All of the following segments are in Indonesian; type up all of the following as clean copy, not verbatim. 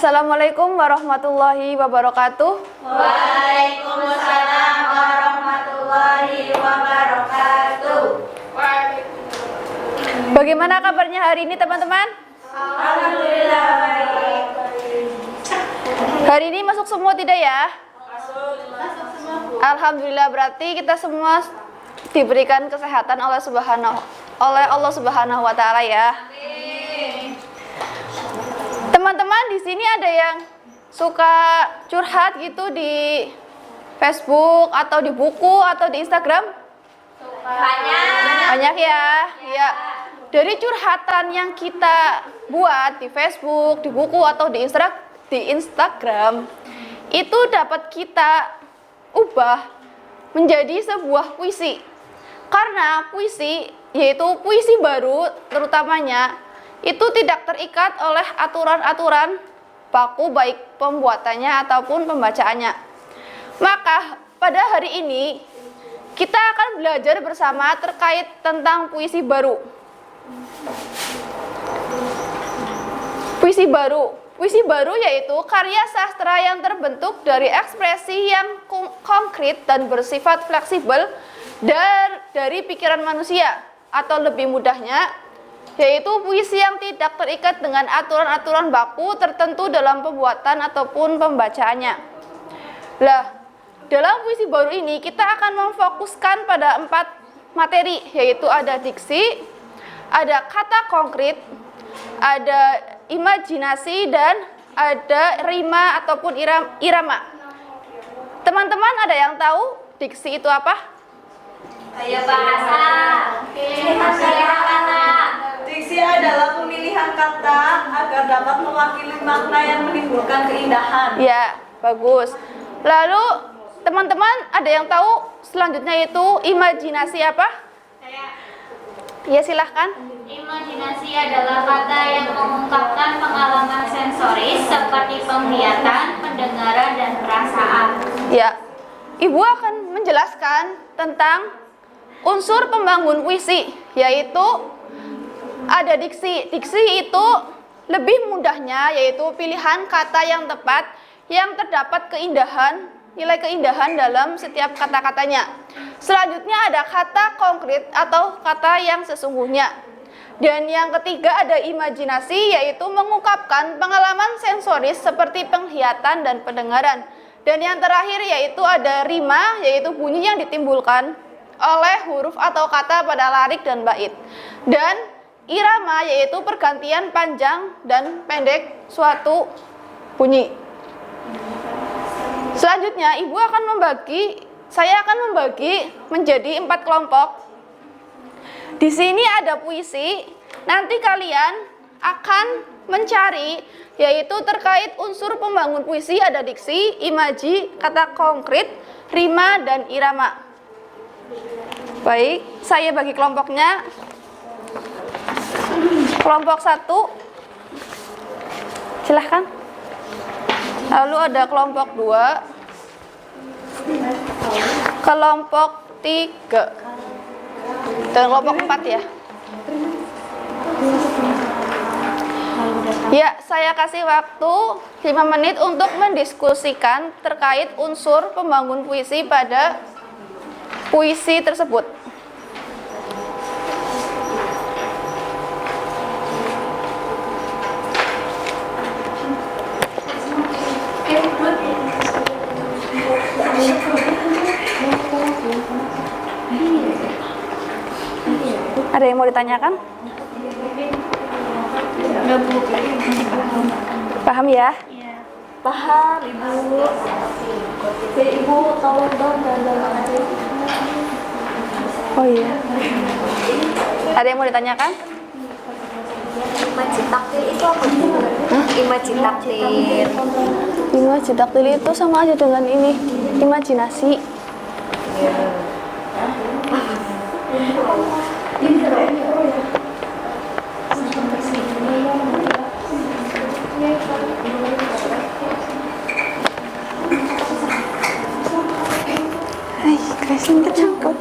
Assalamualaikum warahmatullahi wabarakatuh. Waalaikumsalam warahmatullahi wabarakatuh. Bagaimana kabarnya hari ini teman-teman? Alhamdulillah baik. Hari ini masuk semua tidak ya? Masuk semua, Bu. Alhamdulillah, berarti kita semua diberikan kesehatan oleh Allah Subhanahu wa taala ya. Amin. Teman-teman di sini ada yang suka curhat gitu di Facebook atau di buku atau di Instagram? Banyak ya. Ya. Dari curhatan yang kita buat di Facebook, di buku atau di Instagram, itu dapat kita ubah menjadi sebuah puisi. Karena puisi, yaitu puisi baru terutamanya, itu tidak terikat oleh aturan-aturan baku baik pembuatannya ataupun pembacaannya. Maka pada hari ini kita akan belajar bersama terkait tentang puisi baru. Puisi baru yaitu karya sastra yang terbentuk dari ekspresi yang konkret dan bersifat fleksibel dari pikiran manusia, atau lebih mudahnya yaitu puisi yang tidak terikat dengan aturan-aturan baku tertentu dalam pembuatan ataupun pembacaannya. Lah, dalam puisi baru ini kita akan memfokuskan pada 4 materi, yaitu ada diksi, ada kata konkret, ada imajinasi, dan ada rima ataupun irama. Teman-teman ada yang tahu diksi itu apa? Saya bahasa. Saya kata. Diksi adalah pemilihan kata agar dapat mewakili makna yang menimbulkan keindahan. Ya, bagus. Lalu teman-teman ada yang tahu selanjutnya itu imajinasi apa? Ya, silahkan. Imajinasi adalah kata yang mengungkapkan pengalaman sensoris seperti penglihatan, pendengaran, dan perasaan. Ya, Ibu akan menjelaskan tentang unsur pembangun puisi, yaitu ada diksi. Diksi itu lebih mudahnya yaitu pilihan kata yang tepat yang terdapat nilai keindahan dalam setiap kata-katanya. Selanjutnya ada kata konkret atau kata yang sesungguhnya. Dan yang ketiga ada imajinasi, yaitu mengungkapkan pengalaman sensoris seperti penglihatan dan pendengaran. Dan yang terakhir yaitu ada rima, yaitu bunyi yang ditimbulkan oleh huruf atau kata pada larik dan bait. Dan irama yaitu pergantian panjang dan pendek suatu bunyi. Selanjutnya saya akan membagi menjadi 4 kelompok. Di sini ada puisi. Nanti kalian akan mencari yaitu terkait unsur pembangun puisi, ada diksi, imaji, kata konkret, rima, dan irama. Baik, saya bagi kelompoknya. Kelompok 1, silahkan. Lalu ada kelompok 2, kelompok 3, dan kelompok 4 ya. Ya, saya kasih waktu 5 menit untuk mendiskusikan terkait unsur pembangun puisi pada puisi tersebut. Ada yang mau ditanyakan? Paham ya? Paham, Ibu. Ibu tolong dong dan Oh iya. Ada yang mau ditanyakan? Imaji taktil itu apa? Imaji taktil. Imaji taktil itu sama aja dengan ini, imajinasi. Hai, Kresin kecangkut.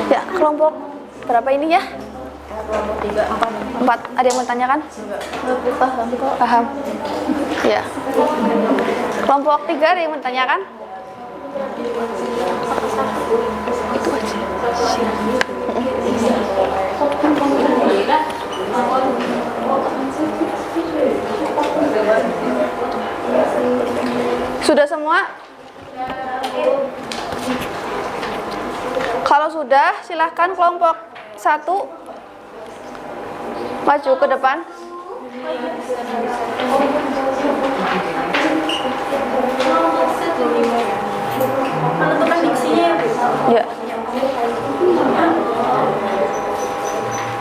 Ya, kelompok berapa ini ya? Empat. Ada yang mau tanyakan? Paham kok. Paham. Ya. Kelompok 3 ada yang mau tanyakan? Itu aja. Sudah semua? Kalau sudah, silahkan kelompok 1 maju ke depan. Menentukan diksinya ya, Bu. Ya.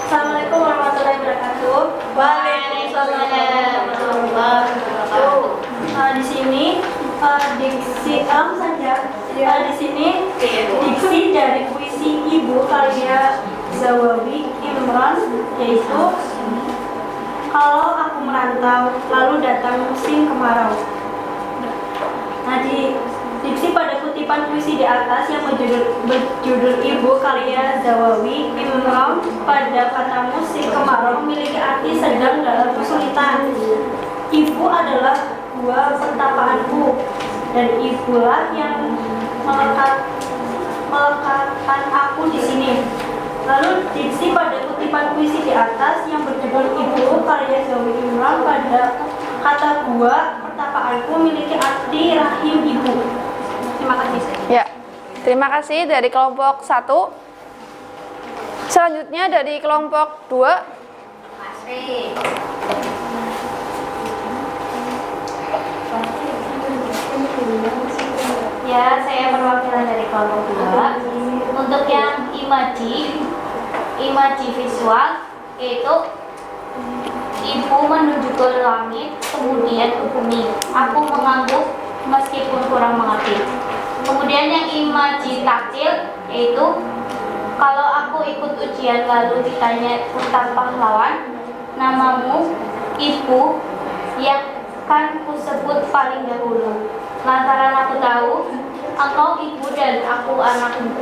Assalamualaikum warahmatullahi wabarakatuh. Waalaikumsalam warahmatullahi wabarakatuh. Di sini diksi di sini diksi dari puisi Ibu karya Zawawi Imran, yaitu kalau aku merantau lalu datang musim kemarau. Nah, di diksi pada kutipan puisi di atas yang berjudul Ibu karya Zawawi Imran pada kata musim kemarau memiliki arti sedang dalam kesulitan. Ibu adalah gua pertapaanku, dan ibulah yang melekatkan aku di sini. Lalu diksi pada kutipan puisi di atas yang berjudul Ibu karya Zawawi Imran pada kata gua pertapaanku memiliki arti rahim ibu. Terima kasih. Ya. Terima kasih dari kelompok 1. Selanjutnya dari kelompok 2. Ya, saya perwakilan dari kelompok 2. Untuk yang imaji visual, yaitu ibu menuju ke langit, kemudian ke bumi. Aku mengangguk meskipun kurang mengerti. Kemudian yang imaji taktil, yaitu kalau aku ikut ujian lalu ditanya Ustaz pahlawan, namamu ibu yang kan kusebut paling dahulu. Lantaran aku tahu engkau ibu dan aku anakmu.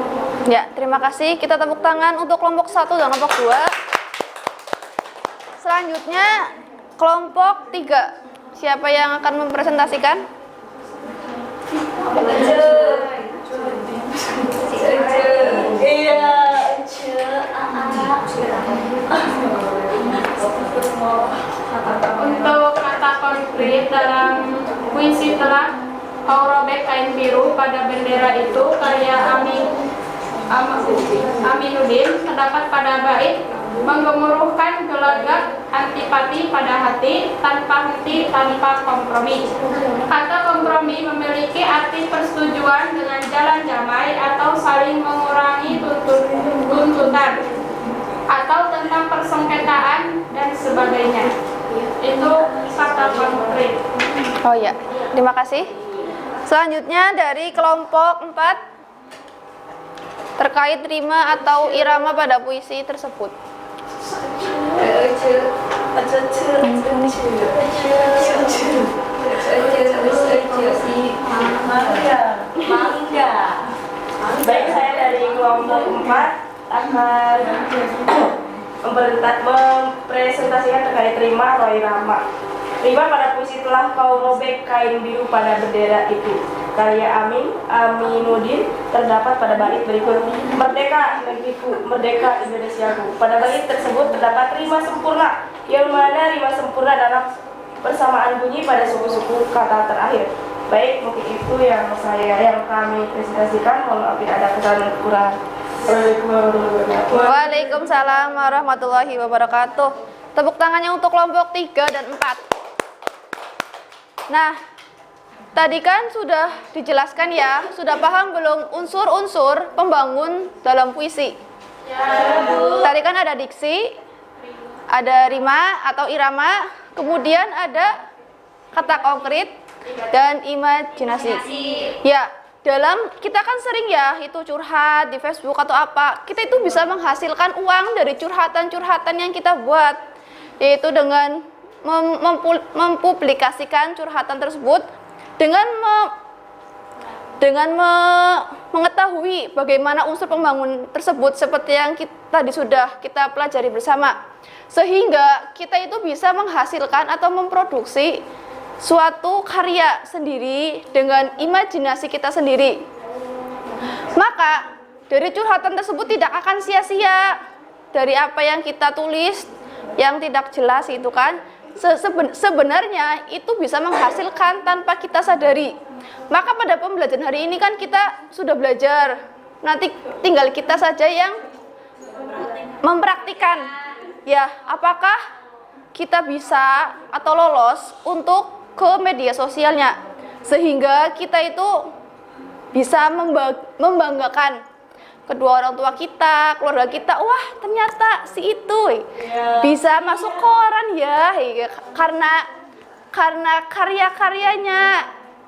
Ya, terima kasih. Kita tepuk tangan untuk kelompok 1 dan kelompok 2. Selanjutnya kelompok 3. Siapa yang akan mempresentasikan? Untuk kata konkret dalam puisi telah kau robek kain biru pada bendera itu karya Aminuddin terdapat pada bait menggemuruhkan gelagat antipati pada hati tanpa henti tanpa kompromi. Kata kompromi memiliki arti persetujuan dengan jalan damai atau saling mengurangi tuntutan atau tentang persengketaan dan sebagainya. Itu kata konkret. Oh ya, terima kasih. Selanjutnya dari kelompok 4 terkait rima atau irama pada puisi tersebut. Baik, saya dari kelompok 4 akan mempresentasikan terkait rima atau irama. Rima pada puisi telah kau robek kain biru pada bendera itu karya Aminuddin terdapat pada bait berikut. Merdeka negeriku, merdeka Indonesiaku. Pada bait tersebut terdapat rima sempurna, yang mana rima sempurna dalam persamaan bunyi pada suku-suku kata terakhir. Baik, mungkin itu yang kami presentasikan. Mohon maaf bila ada kesalahan kurang. Waalaikumsalam warahmatullahi wabarakatuh. Tepuk tangannya untuk kelompok 3 dan 4. Nah, tadi kan sudah dijelaskan ya, sudah paham belum unsur-unsur pembangun dalam puisi? Ya, Bu. Tadi kan ada diksi, ada rima atau irama, kemudian ada kata konkret dan imajinasi. Ya, dalam kita kan sering ya itu curhat di Facebook atau apa, kita itu bisa menghasilkan uang dari curhatan-curhatan yang kita buat, yaitu dengan mempublikasikan curhatan tersebut dengan Dengan mengetahui bagaimana unsur pembangun tersebut seperti yang tadi sudah kita pelajari bersama, sehingga kita itu bisa menghasilkan atau memproduksi suatu karya sendiri dengan imajinasi kita sendiri. Maka dari curhatan tersebut tidak akan sia-sia. Dari apa yang kita tulis yang tidak jelas itu kan sebenarnya itu bisa menghasilkan tanpa kita sadari. Maka pada pembelajaran hari ini kan kita sudah belajar, nanti tinggal kita saja yang mempraktikkan. Ya, apakah kita bisa atau lolos untuk ke media sosialnya, sehingga kita itu bisa membanggakan kedua orang tua kita, keluarga kita. Wah, ternyata si itu bisa masuk koran ya, karena karya-karyanya,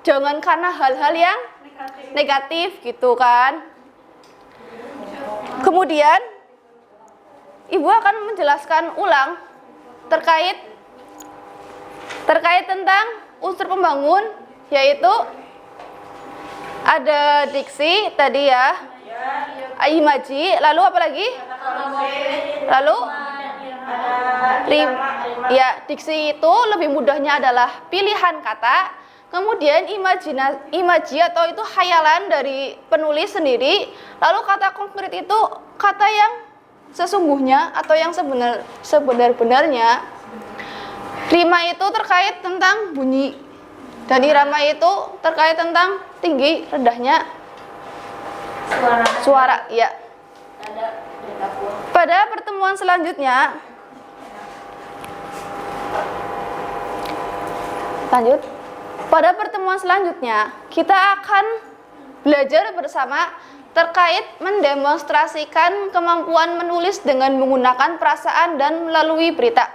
jangan karena hal-hal yang negatif gitu kan. Kemudian Ibu akan menjelaskan ulang terkait tentang unsur pembangun, yaitu ada diksi tadi ya, imaji, lalu apa lagi? Lalu ya, diksi itu lebih mudahnya adalah pilihan kata, kemudian imaji atau itu khayalan dari penulis sendiri, lalu kata konkret itu kata yang sesungguhnya atau yang sebenar-benarnya. Rima itu terkait tentang bunyi, dan irama itu terkait tentang tinggi rendahnya suara. Ya. Pada pertemuan selanjutnya, kita akan belajar bersama terkait mendemonstrasikan kemampuan menulis dengan menggunakan perasaan dan melalui berita.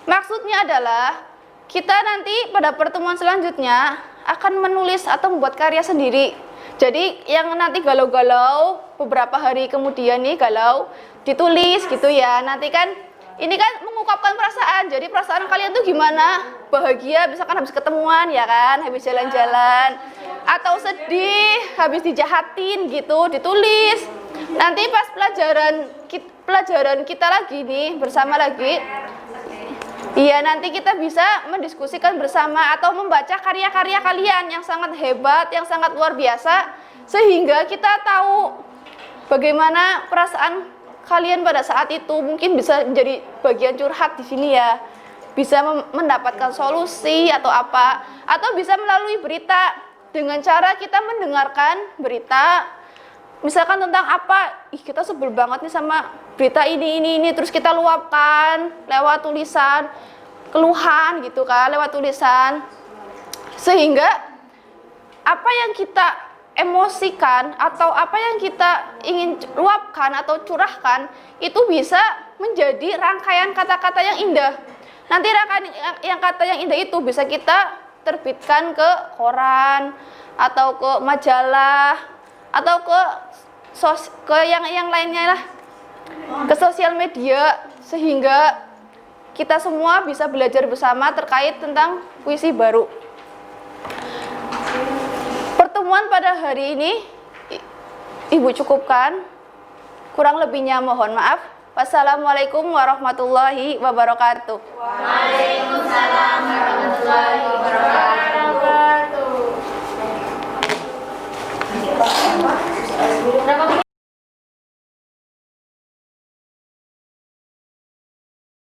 Maksudnya adalah kita nanti pada pertemuan selanjutnya akan menulis atau membuat karya sendiri. Jadi yang nanti galau-galau beberapa hari kemudian nih galau ditulis gitu ya. Nanti kan ini kan mengungkapkan perasaan. Jadi perasaan kalian tuh gimana? Bahagia misalkan habis ketemuan ya kan, habis jalan-jalan, atau sedih habis dijahatin gitu, ditulis. Nanti pas pelajaran kita lagi nih bersama lagi, iya, nanti kita bisa mendiskusikan bersama atau membaca karya-karya kalian yang sangat hebat, yang sangat luar biasa, sehingga kita tahu bagaimana perasaan kalian pada saat itu. Mungkin bisa menjadi bagian curhat di sini ya, bisa mendapatkan solusi atau apa, atau bisa melalui berita dengan cara kita mendengarkan berita, misalkan tentang apa, kita sebel banget nih sama berita ini, terus kita luapkan lewat tulisan, keluhan gitu kan, lewat tulisan, sehingga apa yang kita emosikan atau apa yang kita ingin luapkan atau curahkan itu bisa menjadi rangkaian kata-kata yang indah. Nanti rangkaian yang kata yang indah itu bisa kita terbitkan ke koran atau ke majalah atau ke yang lainnya lah, ke sosial media, sehingga kita semua bisa belajar bersama terkait tentang puisi baru. Pertemuan pada hari ini Ibu cukupkan, kurang lebihnya mohon maaf. Wassalamualaikum warahmatullahi wabarakatuh. Waalaikumsalam warahmatullahi wabarakatuh.